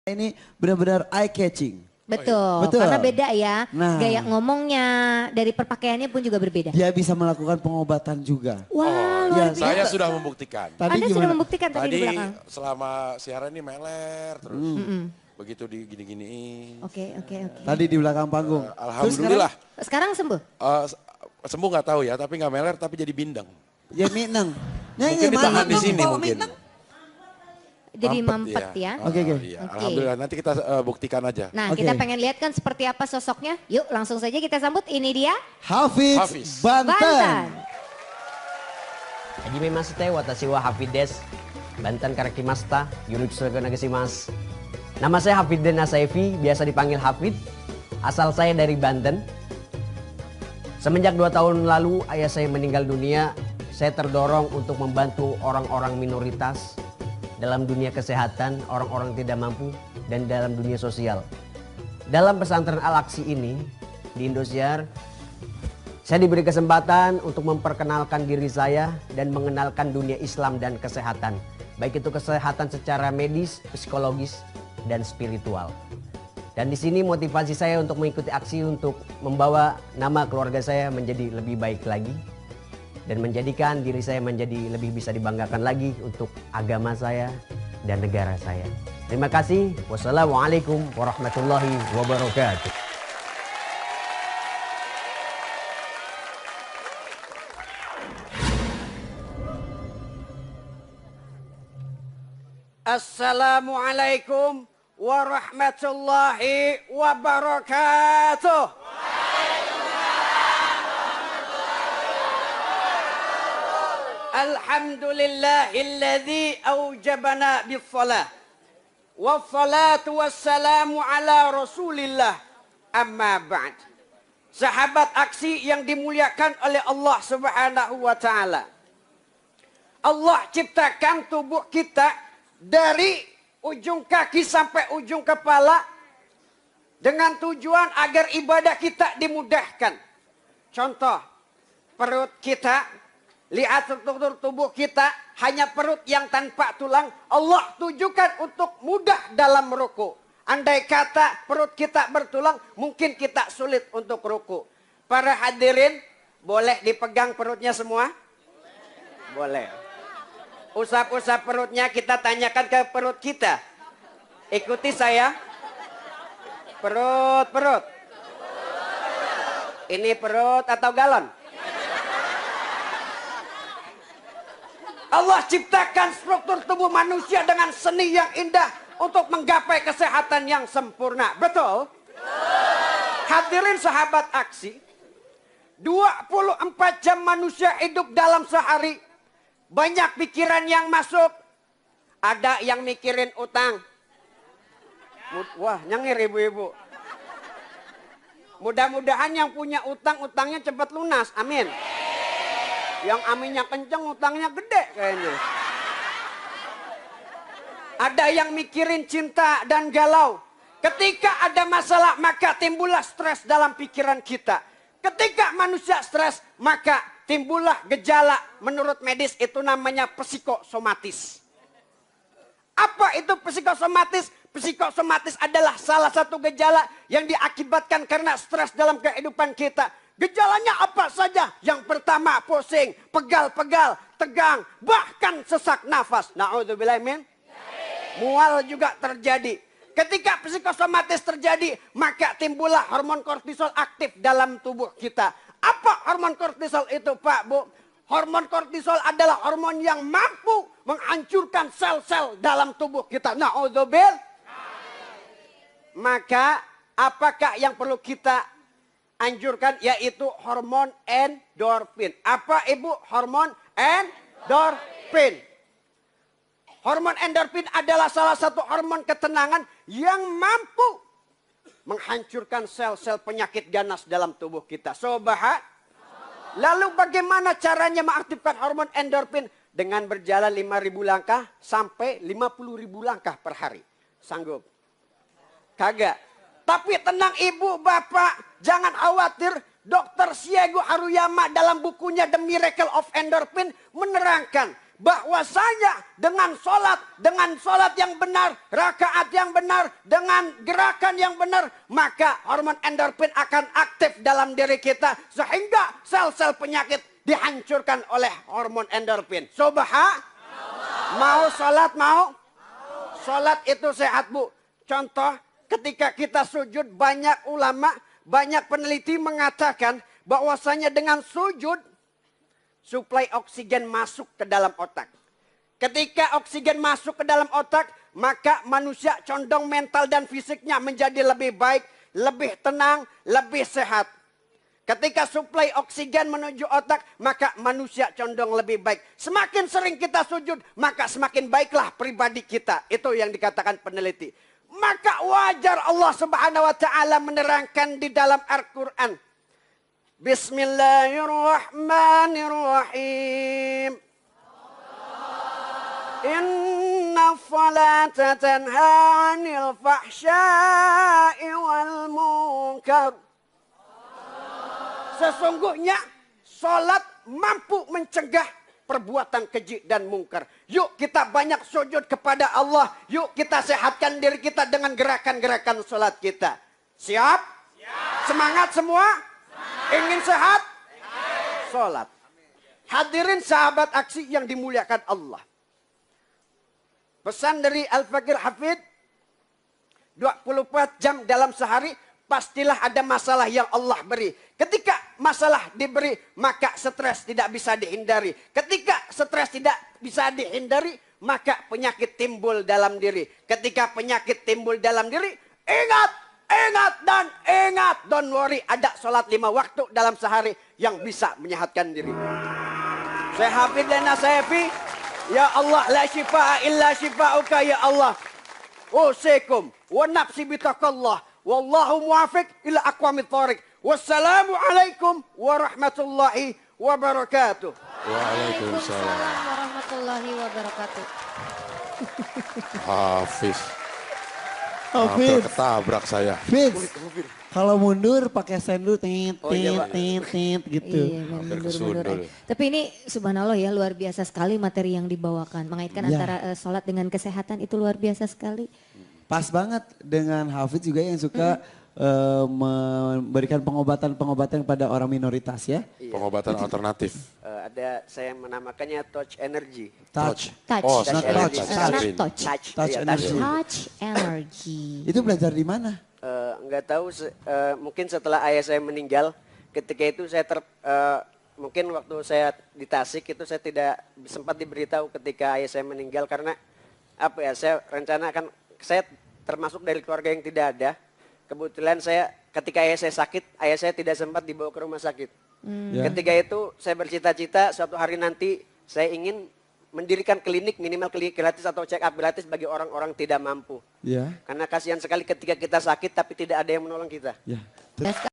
Ini benar-benar eye catching. Betul, Betul. karena beda ya. Nah. Gaya ngomongnya, dari perpakaiannya pun juga berbeda. Dia bisa melakukan pengobatan juga. Wah, ya, luar biasa. Saya sudah membuktikan. Anda sudah membuktikan tadi di belakang. Selama siaran ini meler terus. Begitu di gini-giniin. Oke. Tadi di belakang panggung. Alhamdulillah. Sekarang sembuh? Sembuh nggak tahu ya, tapi nggak meler, tapi jadi bindeng. Ya minang. Mungkin ditahan di sini mungkin. Jadi mampet ya. Oke. Iya. Alhamdulillah, nanti kita buktikan aja. Nah, kita pengen lihat kan seperti apa sosoknya. Yuk langsung saja kita sambut, ini dia. Hafiz Banten. Hajime Masite watashi wa Hafides Banten karakimashita yoroshiku onegaishimasu. Nama saya Hafidden Nasaifi, biasa dipanggil Hafid. Asal saya dari Banten. Semenjak 2 tahun lalu ayah saya meninggal dunia, saya terdorong untuk membantu orang-orang minoritas dalam dunia kesehatan, orang-orang tidak mampu, dan dalam dunia sosial. Dalam pesantren Al-Aqsi ini di Indosiar, saya diberi kesempatan untuk memperkenalkan diri saya dan mengenalkan dunia Islam dan kesehatan. Baik itu kesehatan secara medis, psikologis, dan spiritual. Dan di sini motivasi saya untuk mengikuti aksi untuk membawa nama keluarga saya menjadi lebih baik lagi. Dan menjadikan diri saya menjadi lebih bisa dibanggakan lagi untuk agama saya dan negara saya. Terima kasih. Wassalamualaikum warahmatullahi wabarakatuh. Assalamualaikum warahmatullahi wabarakatuh. Alhamdulillahilladzi aujabana bis-shalah. Wassalatu wassalamu ala Rasulillah. Amma ba'd. Sahabat aksi yang dimuliakan oleh Allah Subhanahu wa taala. Allah ciptakan tubuh kita dari ujung kaki sampai ujung kepala dengan tujuan agar ibadah kita dimudahkan. Contoh, perut kita. Lihat struktur tubuh kita, hanya perut yang tanpa tulang. Allah tujukan untuk mudah dalam ruku. Andai kata perut kita bertulang, mungkin kita sulit untuk ruku. Para hadirin, boleh dipegang perutnya semua? Boleh. Usap-usap perutnya, kita tanyakan ke perut kita. Ikuti saya. Perut. Ini perut atau galon? Allah ciptakan struktur tubuh manusia dengan seni yang indah untuk menggapai kesehatan yang sempurna. Betul? Hadirin sahabat aksi, 24 jam manusia hidup dalam sehari. Banyak pikiran yang masuk. Ada yang mikirin utang. Wah, nyengir ibu-ibu. Mudah-mudahan yang punya utang, utangnya cepat lunas. Amin. Yang aminnya kenceng, utangnya gede kayaknya. Ada yang mikirin cinta dan galau. Ketika ada masalah, maka timbullah stres dalam pikiran kita. Ketika manusia stres, maka timbullah gejala. Menurut medis itu namanya psikosomatis. Apa itu psikosomatis? Psikosomatis adalah salah satu gejala yang diakibatkan karena stres dalam kehidupan kita. Gejalanya apa saja? Yang pertama pusing, pegal-pegal, tegang, bahkan sesak nafas. Na'udzubillah min. Mual juga terjadi. Ketika psikosomatis terjadi, maka timbullah hormon kortisol aktif dalam tubuh kita. Apa hormon kortisol itu, Pak, Bu? Hormon kortisol adalah hormon yang mampu menghancurkan sel-sel dalam tubuh kita. Na'udzubillah. Maka apakah yang perlu kita anjurkan, yaitu hormon endorfin. Apa ibu hormon endorfin? Hormon endorfin adalah salah satu hormon ketenangan yang mampu menghancurkan sel-sel penyakit ganas dalam tubuh kita. Lalu bagaimana caranya mengaktifkan hormon endorfin? Dengan berjalan 5.000 langkah sampai 50.000 langkah per hari. Sanggup? Kagak. Tapi tenang ibu, bapak, jangan khawatir. Dr. Siego Haruyama dalam bukunya The Miracle of Endorphin menerangkan bahwasanya dengan sholat yang benar, rakaat yang benar, dengan gerakan yang benar, maka hormon endorfin akan aktif dalam diri kita sehingga sel-sel penyakit dihancurkan oleh hormon endorfin. Mau sholat mau? Sholat itu sehat, Bu. Contoh, ketika kita sujud, banyak ulama, banyak peneliti mengatakan bahwasanya dengan sujud suplai oksigen masuk ke dalam otak. Ketika oksigen masuk ke dalam otak, maka manusia condong mental dan fisiknya menjadi lebih baik, lebih tenang, lebih sehat. Ketika suplai oksigen menuju otak, maka manusia condong lebih baik. Semakin sering kita sujud, maka semakin baiklah pribadi kita. Itu yang dikatakan peneliti. Maka wajar Allah Subhanahu wa taala menerangkan di dalam Al-Qur'an. Bismillahirrahmanirrahim. Inna salata tanha 'anil fahsya'i wal munkar. Sesungguhnya sholat mampu mencegah perbuatan keji dan mungkar. Yuk kita banyak sujud kepada Allah. Yuk kita sehatkan diri kita dengan gerakan-gerakan sholat kita. Siap? Semangat semua? Ingin sehat? Sholat. Hadirin sahabat aksi yang dimuliakan Allah. Pesan dari Al-Fakir Hafid, 24 jam dalam sehari, pastilah ada masalah yang Allah beri. Ketika masalah diberi, maka stres tidak bisa dihindari. Ketika stres tidak bisa dihindari, maka penyakit timbul dalam diri. Ketika penyakit timbul dalam diri, ingat dan ingat. Don't worry, ada sholat 5 waktu dalam sehari yang bisa menyehatkan diri. Saya Hafid dan Nasaifi, ya Allah, la shifa'a illa shifa'uka ya Allah. Usikum wa nafsi bitaqallah. Wallahu muwafiq ila aqwamit thoriq. Wassalamualaikum warahmatullahi wabarakatuh. Waalaikumsalam. Warahmatullahi wabarakatuh. Hafiz. Hampir Hafiz, ketabrak saya. Hafiz. Kalau mundur pakai sendu tit gitu. Iya, Hampir mundur. kesundul. Tapi ini subhanallah ya, luar biasa sekali materi yang dibawakan. Mengaitkan Ya. antara sholat dengan kesehatan itu luar biasa sekali. Pas banget dengan Hafiz juga yang suka memberikan pengobatan-pengobatan pada orang minoritas ya. Pengobatan alternatif. Ada saya menamakannya touch energy. Touch. Touch. Oh, Touch energy. Touch. Touch Iya, energy. Touch energy. Itu belajar di mana? Nggak tahu, mungkin setelah ayah saya meninggal, ketika itu saya mungkin waktu saya di Tasik itu saya tidak sempat diberitahu ketika ayah saya meninggal karena apa ya, saya rencanakan, saya termasuk dari keluarga yang tidak ada. Kebetulan saya ketika ayah saya sakit, ayah saya tidak sempat dibawa ke rumah sakit. Ya. Ketika itu saya bercita-cita suatu hari nanti saya ingin mendirikan klinik, minimal klinik gratis atau check up gratis bagi orang-orang tidak mampu. Ya. Karena kasihan sekali ketika kita sakit tapi tidak ada yang menolong kita. Ya. Best